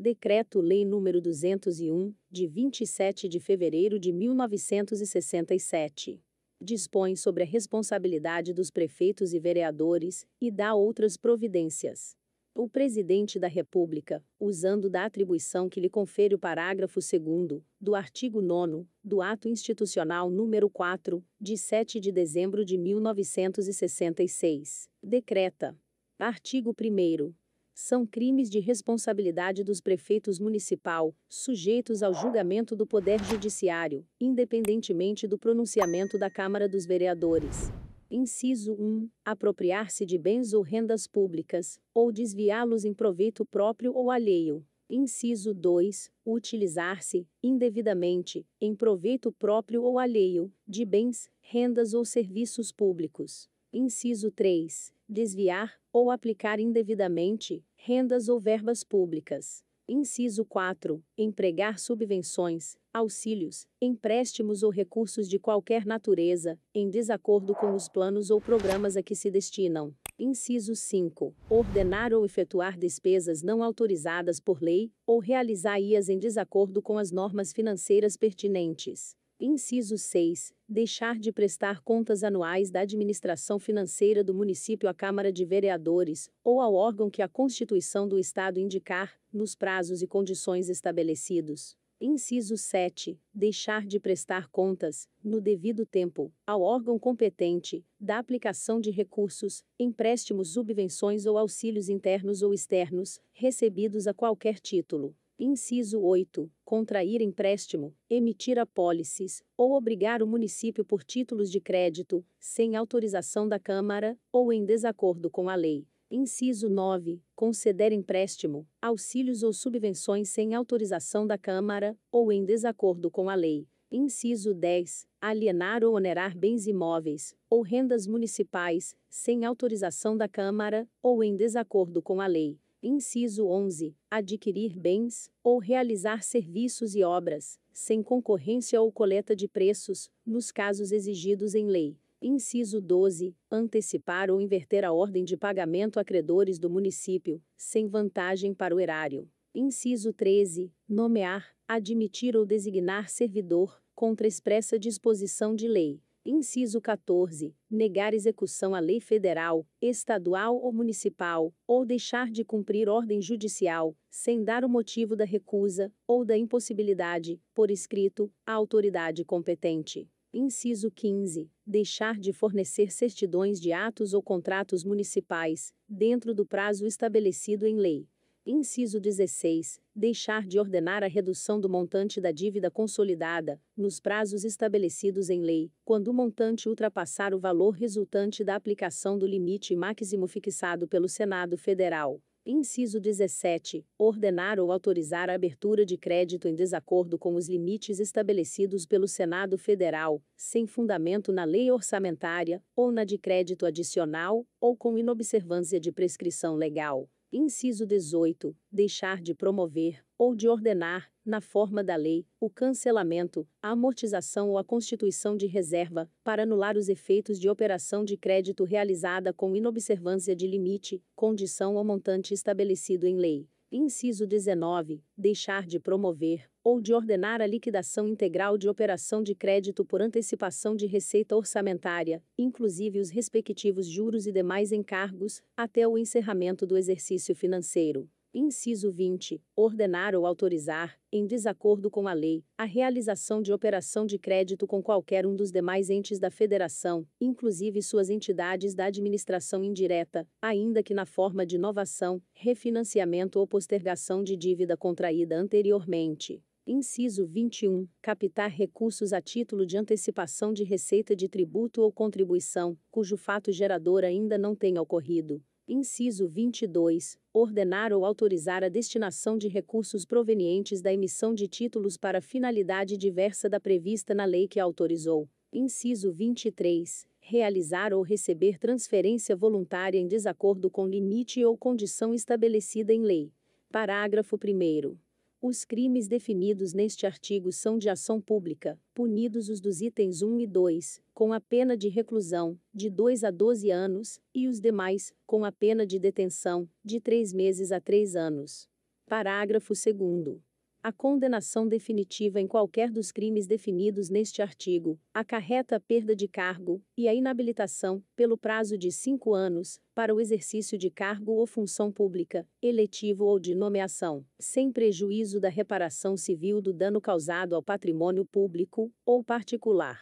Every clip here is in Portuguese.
Decreto-Lei nº 201, de 27 de fevereiro de 1967. Dispõe sobre a responsabilidade dos prefeitos e vereadores, e dá outras providências. O Presidente da República, usando da atribuição que lhe confere o parágrafo 2º, do artigo 9º, do Ato Institucional nº 4, de 7 de dezembro de 1966, decreta. Artigo 1º. São crimes de responsabilidade dos prefeitos municipal, sujeitos ao julgamento do Poder Judiciário, independentemente do pronunciamento da Câmara dos Vereadores. Inciso 1. Apropriar-se de bens ou rendas públicas, ou desviá-los em proveito próprio ou alheio. Inciso 2. Utilizar-se, indevidamente, em proveito próprio ou alheio, de bens, rendas ou serviços públicos. Inciso 3. Desviar, ou aplicar indevidamente, rendas ou verbas públicas. Inciso 4. Empregar subvenções, auxílios, empréstimos ou recursos de qualquer natureza, em desacordo com os planos ou programas a que se destinam. Inciso 5. Ordenar ou efetuar despesas não autorizadas por lei, ou realizar-as em desacordo com as normas financeiras pertinentes. Inciso 6. Deixar de prestar contas anuais da administração financeira do município à Câmara de Vereadores, ou ao órgão que a Constituição do Estado indicar, nos prazos e condições estabelecidos. Inciso 7. Deixar de prestar contas, no devido tempo, ao órgão competente, da aplicação de recursos, empréstimos, subvenções ou auxílios internos ou externos, recebidos a qualquer título. Inciso 8. Contrair empréstimo, emitir apólices, ou obrigar o município por títulos de crédito, sem autorização da Câmara, ou em desacordo com a lei. Inciso 9. Conceder empréstimo, auxílios ou subvenções sem autorização da Câmara, ou em desacordo com a lei. Inciso 10. Alienar ou onerar bens imóveis, ou rendas municipais, sem autorização da Câmara, ou em desacordo com a lei. Inciso 11. Adquirir bens, ou realizar serviços e obras, sem concorrência ou coleta de preços, nos casos exigidos em lei. Inciso 12. Antecipar ou inverter a ordem de pagamento a credores do município, sem vantagem para o erário. Inciso 13. Nomear, admitir ou designar servidor, contra expressa disposição de lei. Inciso 14. Negar execução à lei federal, estadual ou municipal, ou deixar de cumprir ordem judicial, sem dar o motivo da recusa, ou da impossibilidade, por escrito, à autoridade competente. Inciso 15. Deixar de fornecer certidões de atos ou contratos municipais, dentro do prazo estabelecido em lei. Inciso 16. Deixar de ordenar a redução do montante da dívida consolidada, nos prazos estabelecidos em lei, quando o montante ultrapassar o valor resultante da aplicação do limite máximo fixado pelo Senado Federal. Inciso 17. Ordenar ou autorizar a abertura de crédito em desacordo com os limites estabelecidos pelo Senado Federal, sem fundamento na lei orçamentária, ou na de crédito adicional, ou com inobservância de prescrição legal. Inciso 18. Deixar de promover, ou de ordenar, na forma da lei, o cancelamento, a amortização ou a constituição de reserva, para anular os efeitos de operação de crédito realizada com inobservância de limite, condição ou montante estabelecido em lei. Inciso 19. Deixar de promover, ou de ordenar a liquidação integral de operação de crédito por antecipação de receita orçamentária, inclusive os respectivos juros e demais encargos, até o encerramento do exercício financeiro. Inciso 20. Ordenar ou autorizar, em desacordo com a lei, a realização de operação de crédito com qualquer um dos demais entes da Federação, inclusive suas entidades da administração indireta, ainda que na forma de novação, refinanciamento ou postergação de dívida contraída anteriormente. Inciso 21. Captar recursos a título de antecipação de receita de tributo ou contribuição, cujo fato gerador ainda não tenha ocorrido. Inciso 22. Ordenar ou autorizar a destinação de recursos provenientes da emissão de títulos para finalidade diversa da prevista na lei que autorizou. Inciso 23. Realizar ou receber transferência voluntária em desacordo com limite ou condição estabelecida em lei. Parágrafo 1º. Os crimes definidos neste artigo são de ação pública, punidos os dos itens 1 e 2, com a pena de reclusão, de 2 a 12 anos, e os demais, com a pena de detenção, de 3 meses a 3 anos. Parágrafo 2º. A condenação definitiva em qualquer dos crimes definidos neste artigo acarreta a perda de cargo e a inabilitação, pelo prazo de 5 anos, para o exercício de cargo ou função pública, eletivo ou de nomeação, sem prejuízo da reparação civil do dano causado ao patrimônio público ou particular.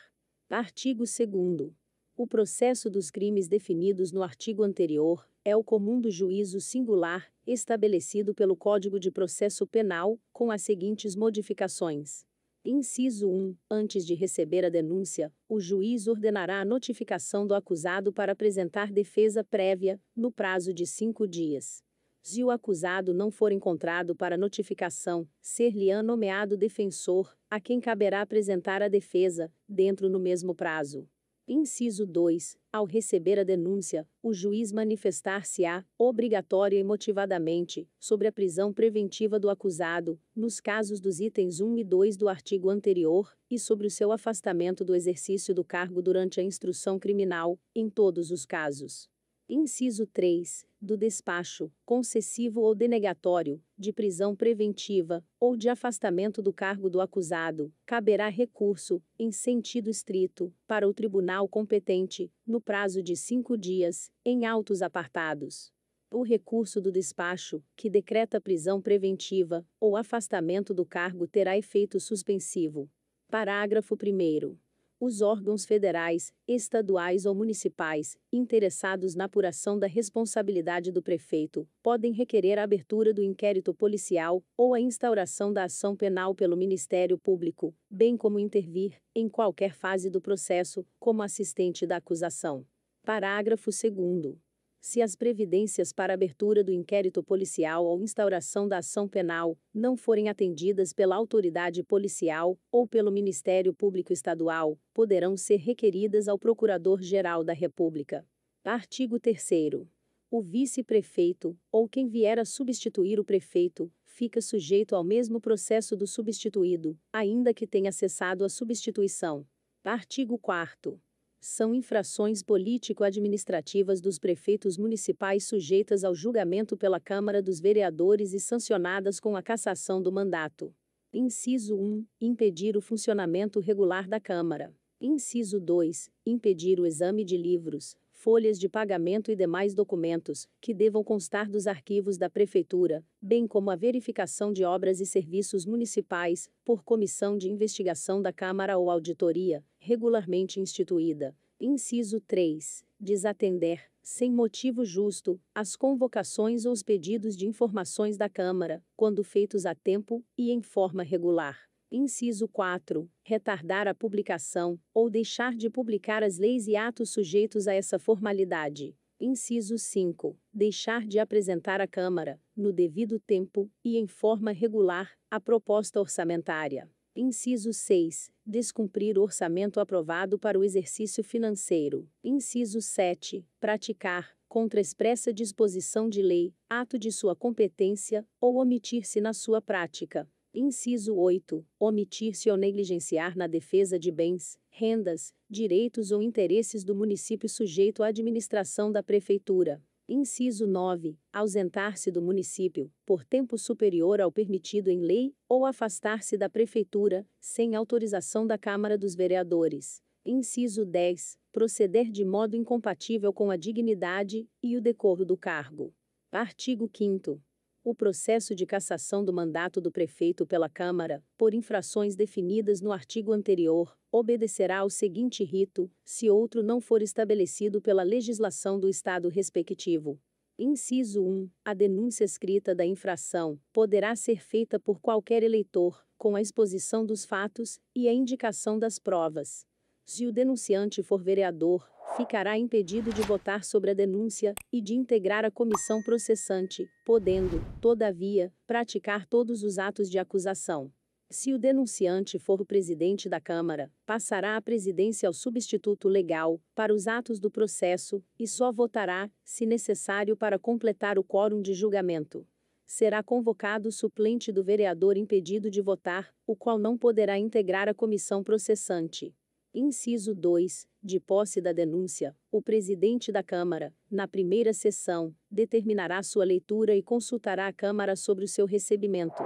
Artigo 2º. O processo dos crimes definidos no artigo anterior é o comum do juízo singular, estabelecido pelo Código de Processo Penal, com as seguintes modificações. Inciso 1. Antes de receber a denúncia, o juiz ordenará a notificação do acusado para apresentar defesa prévia, no prazo de 5 dias. Se o acusado não for encontrado para notificação, ser-lhe-á nomeado defensor, a quem caberá apresentar a defesa, dentro no mesmo prazo. Inciso 2. Ao receber a denúncia, o juiz manifestar-se-á, obrigatória e motivadamente, sobre a prisão preventiva do acusado, nos casos dos itens 1 e 2 do artigo anterior, e sobre o seu afastamento do exercício do cargo durante a instrução criminal, em todos os casos. Inciso 3. Do despacho, concessivo ou denegatório, de prisão preventiva, ou de afastamento do cargo do acusado, caberá recurso, em sentido estrito, para o tribunal competente, no prazo de 5 dias, em autos apartados. O recurso do despacho, que decreta prisão preventiva, ou afastamento do cargo terá efeito suspensivo. Parágrafo 1º. Os órgãos federais, estaduais ou municipais, interessados na apuração da responsabilidade do prefeito, podem requerer a abertura do inquérito policial ou a instauração da ação penal pelo Ministério Público, bem como intervir, em qualquer fase do processo, como assistente da acusação. Parágrafo 2º. Se as previdências para abertura do inquérito policial ou instauração da ação penal não forem atendidas pela autoridade policial ou pelo Ministério Público Estadual, poderão ser requeridas ao Procurador-Geral da República. Artigo 3º. O vice-prefeito, ou quem vier a substituir o prefeito, fica sujeito ao mesmo processo do substituído, ainda que tenha cessado a substituição. Artigo 4º. São infrações político-administrativas dos prefeitos municipais sujeitas ao julgamento pela Câmara dos Vereadores e sancionadas com a cassação do mandato. Inciso 1. Impedir o funcionamento regular da Câmara. Inciso 2. Impedir o exame de livros, folhas de pagamento e demais documentos, que devam constar dos arquivos da Prefeitura, bem como a verificação de obras e serviços municipais, por comissão de investigação da Câmara ou auditoria, regularmente instituída. Inciso 3. Desatender, sem motivo justo, as convocações ou os pedidos de informações da Câmara, quando feitos a tempo e em forma regular. Inciso 4. Retardar a publicação, ou deixar de publicar as leis e atos sujeitos a essa formalidade. Inciso 5. Deixar de apresentar à Câmara, no devido tempo, e em forma regular, a proposta orçamentária. Inciso 6. Descumprir o orçamento aprovado para o exercício financeiro. Inciso 7. Praticar, contra expressa disposição de lei, ato de sua competência, ou omitir-se na sua prática. Inciso 8. Omitir-se ou negligenciar na defesa de bens, rendas, direitos ou interesses do município sujeito à administração da Prefeitura. Inciso 9. Ausentar-se do município, por tempo superior ao permitido em lei, ou afastar-se da Prefeitura, sem autorização da Câmara dos Vereadores. Inciso 10. Proceder de modo incompatível com a dignidade e o decoro do cargo. Artigo 5º. O processo de cassação do mandato do prefeito pela Câmara, por infrações definidas no artigo anterior, obedecerá ao seguinte rito, se outro não for estabelecido pela legislação do Estado respectivo. Inciso 1. A denúncia escrita da infração poderá ser feita por qualquer eleitor, com a exposição dos fatos e a indicação das provas. Se o denunciante for vereador, ficará impedido de votar sobre a denúncia e de integrar a comissão processante, podendo, todavia, praticar todos os atos de acusação. Se o denunciante for o presidente da Câmara, passará a presidência ao substituto legal, para os atos do processo, e só votará, se necessário para completar o quórum de julgamento. Será convocado o suplente do vereador impedido de votar, o qual não poderá integrar a comissão processante. Inciso 2. De posse da denúncia, o presidente da Câmara, na primeira sessão, determinará sua leitura e consultará a Câmara sobre o seu recebimento.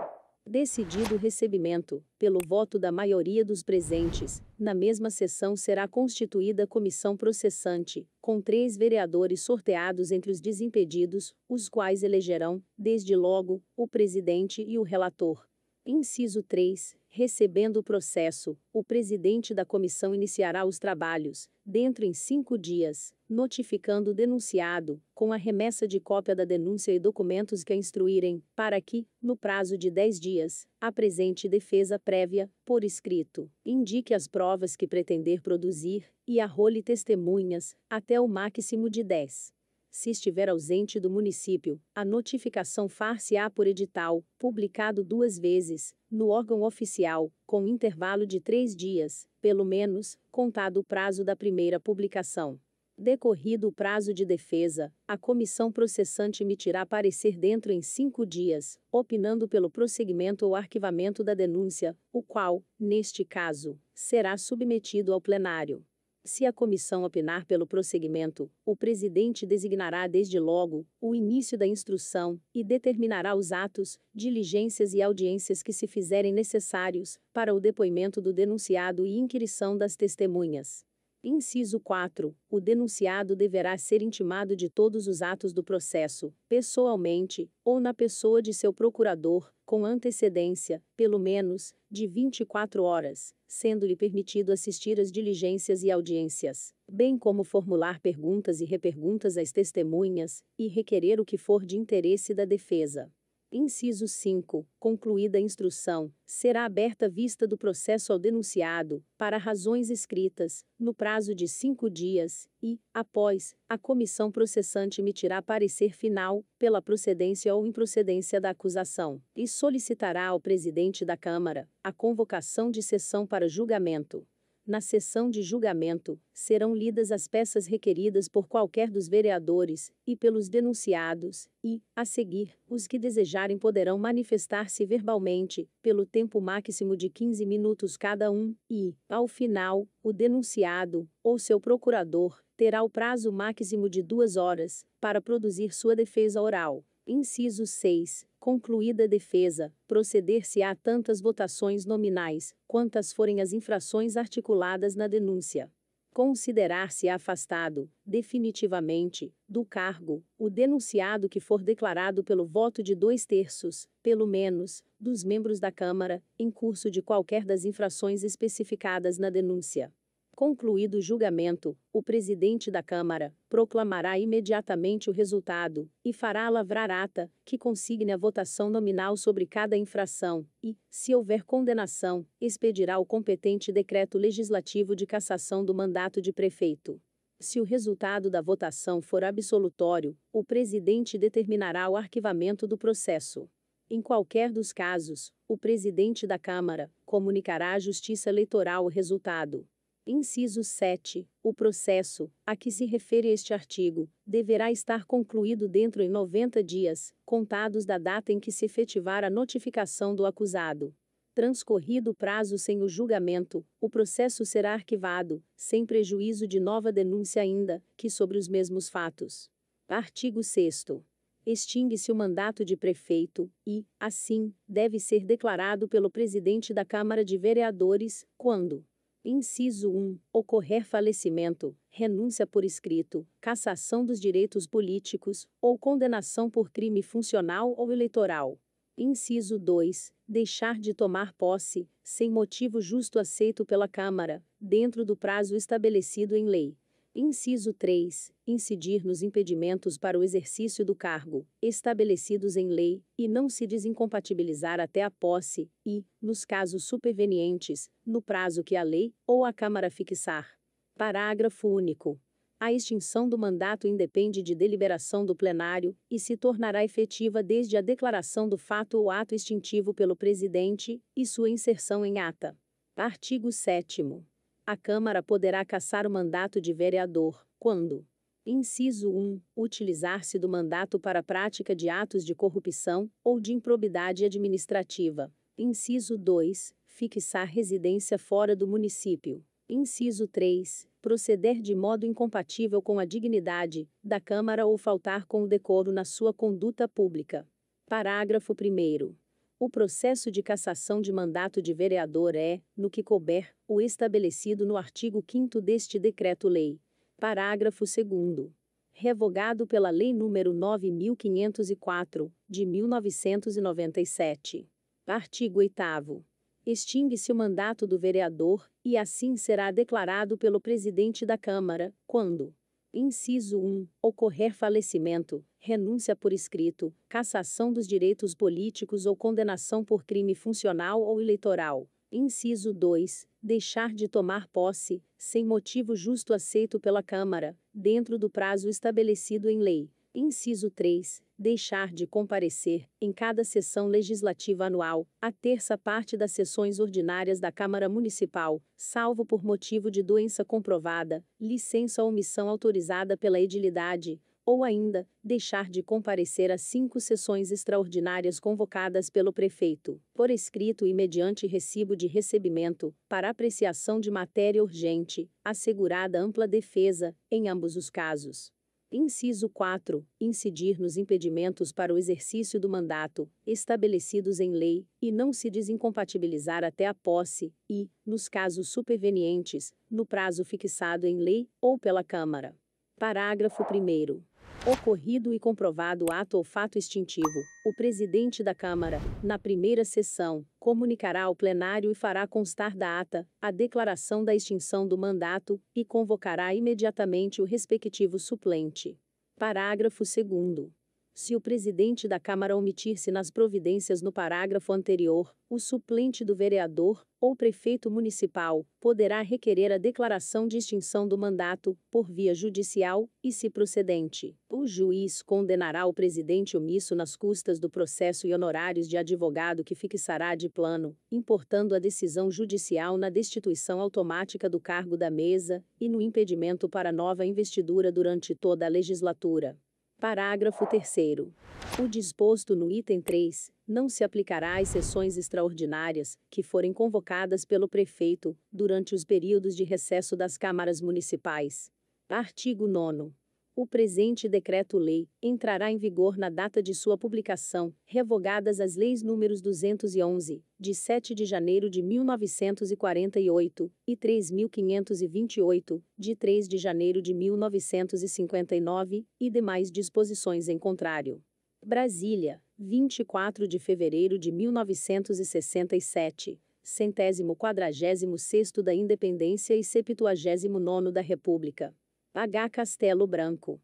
Decidido o recebimento, pelo voto da maioria dos presentes, na mesma sessão será constituída a comissão processante, com 3 vereadores sorteados entre os desimpedidos, os quais elegerão, desde logo, o presidente e o relator. Inciso 3. Recebendo o processo, o presidente da comissão iniciará os trabalhos, dentro em 5 dias, notificando o denunciado, com a remessa de cópia da denúncia e documentos que a instruírem, para que, no prazo de 10 dias, apresente defesa prévia, por escrito, indique as provas que pretender produzir, e arrole testemunhas, até o máximo de 10. Se estiver ausente do município, a notificação far-se-á por edital, publicado 2 vezes, no órgão oficial, com intervalo de 3 dias, pelo menos, contado o prazo da primeira publicação. Decorrido o prazo de defesa, a comissão processante emitirá parecer dentro em 5 dias, opinando pelo prosseguimento ou arquivamento da denúncia, o qual, neste caso, será submetido ao plenário. Se a comissão opinar pelo prosseguimento, o presidente designará desde logo o início da instrução e determinará os atos, diligências e audiências que se fizerem necessários para o depoimento do denunciado e inquirição das testemunhas. Inciso 4. O denunciado deverá ser intimado de todos os atos do processo, pessoalmente, ou na pessoa de seu procurador, com antecedência, pelo menos, de 24 horas, sendo-lhe permitido assistir às diligências e audiências, bem como formular perguntas e reperguntas às testemunhas, e requerer o que for de interesse da defesa. Inciso 5. Concluída a instrução, será aberta vista do processo ao denunciado, para razões escritas, no prazo de 5 dias, e, após, a comissão processante emitirá parecer final, pela procedência ou improcedência da acusação, e solicitará ao presidente da Câmara a convocação de sessão para julgamento. Na sessão de julgamento, serão lidas as peças requeridas por qualquer dos vereadores, e pelos denunciados, e, a seguir, os que desejarem poderão manifestar-se verbalmente, pelo tempo máximo de 15 minutos cada um, e, ao final, o denunciado, ou seu procurador, terá o prazo máximo de 2 horas, para produzir sua defesa oral. Inciso 6. Concluída a defesa, proceder-se-á a tantas votações nominais, quantas forem as infrações articuladas na denúncia. Considerar-se afastado, definitivamente, do cargo, o denunciado que for declarado pelo voto de 2/3, pelo menos, dos membros da Câmara, em curso de qualquer das infrações especificadas na denúncia. Concluído o julgamento, o presidente da Câmara proclamará imediatamente o resultado e fará lavrar ata, que consigne a votação nominal sobre cada infração, e, se houver condenação, expedirá o competente decreto legislativo de cassação do mandato de prefeito. Se o resultado da votação for absolutório, o presidente determinará o arquivamento do processo. Em qualquer dos casos, o presidente da Câmara comunicará à Justiça Eleitoral o resultado. Inciso 7. O processo, a que se refere este artigo, deverá estar concluído dentro em 90 dias, contados da data em que se efetivar a notificação do acusado. Transcorrido o prazo sem o julgamento, o processo será arquivado, sem prejuízo de nova denúncia ainda, que sobre os mesmos fatos. Artigo 6º. Extingue-se o mandato de prefeito, e, assim, deve ser declarado pelo presidente da Câmara de Vereadores, quando: Inciso 1. Ocorrer falecimento, renúncia por escrito, cassação dos direitos políticos, ou condenação por crime funcional ou eleitoral. Inciso 2. Deixar de tomar posse, sem motivo justo aceito pela Câmara, dentro do prazo estabelecido em lei. Inciso 3. Incidir nos impedimentos para o exercício do cargo, estabelecidos em lei, e não se desincompatibilizar até a posse, e, nos casos supervenientes, no prazo que a lei, ou a Câmara fixar. Parágrafo único. A extinção do mandato independe de deliberação do plenário, e se tornará efetiva desde a declaração do fato ou ato extintivo pelo presidente, e sua inserção em ata. Artigo 7º. A Câmara poderá cassar o mandato de vereador, quando: Inciso 1. Utilizar-se do mandato para a prática de atos de corrupção, ou de improbidade administrativa. Inciso 2. Fixar residência fora do município. Inciso 3. Proceder de modo incompatível com a dignidade da Câmara ou faltar com o decoro na sua conduta pública. Parágrafo 1º. O processo de cassação de mandato de vereador é, no que couber, o estabelecido no artigo 5º deste Decreto-Lei. Parágrafo 2º. Revogado pela Lei nº 9.504, de 1997. Artigo 8º. Extingue-se o mandato do vereador, e assim será declarado pelo presidente da Câmara, quando: inciso 1. Ocorrer falecimento, renúncia por escrito, cassação dos direitos políticos ou condenação por crime funcional ou eleitoral. Inciso 2. Deixar de tomar posse, sem motivo justo aceito pela Câmara, dentro do prazo estabelecido em lei. Inciso 3. Deixar de comparecer, em cada sessão legislativa anual, a terça parte das sessões ordinárias da Câmara Municipal, salvo por motivo de doença comprovada, licença ou omissão autorizada pela edilidade, ou ainda, deixar de comparecer às 5 sessões extraordinárias convocadas pelo prefeito, por escrito e mediante recibo de recebimento, para apreciação de matéria urgente, assegurada ampla defesa, em ambos os casos. Inciso 4. Incidir nos impedimentos para o exercício do mandato, estabelecidos em lei, e não se desincompatibilizar até a posse, e, nos casos supervenientes, no prazo fixado em lei, ou pela Câmara. Parágrafo 1º. Ocorrido e comprovado o ato ou fato extintivo, o presidente da Câmara, na primeira sessão, comunicará ao plenário e fará constar da ata a declaração da extinção do mandato e convocará imediatamente o respectivo suplente. Parágrafo 2º. Se o presidente da Câmara omitir-se nas providências no parágrafo anterior, o suplente do vereador, ou prefeito municipal, poderá requerer a declaração de extinção do mandato, por via judicial, e se procedente, o juiz condenará o presidente omisso nas custas do processo e honorários de advogado que fixará de plano, importando a decisão judicial na destituição automática do cargo da mesa, e no impedimento para nova investidura durante toda a legislatura. Parágrafo 3º. O disposto no item 3 não se aplicará às sessões extraordinárias, que forem convocadas pelo prefeito, durante os períodos de recesso das câmaras municipais. Artigo 9º. O presente Decreto-Lei entrará em vigor na data de sua publicação, revogadas as leis números 211, de 7 de janeiro de 1948, e 3.528, de 3 de janeiro de 1959, e demais disposições em contrário. Brasília, 24 de fevereiro de 1967, 146º da Independência e 79º da República. H. Castelo Branco.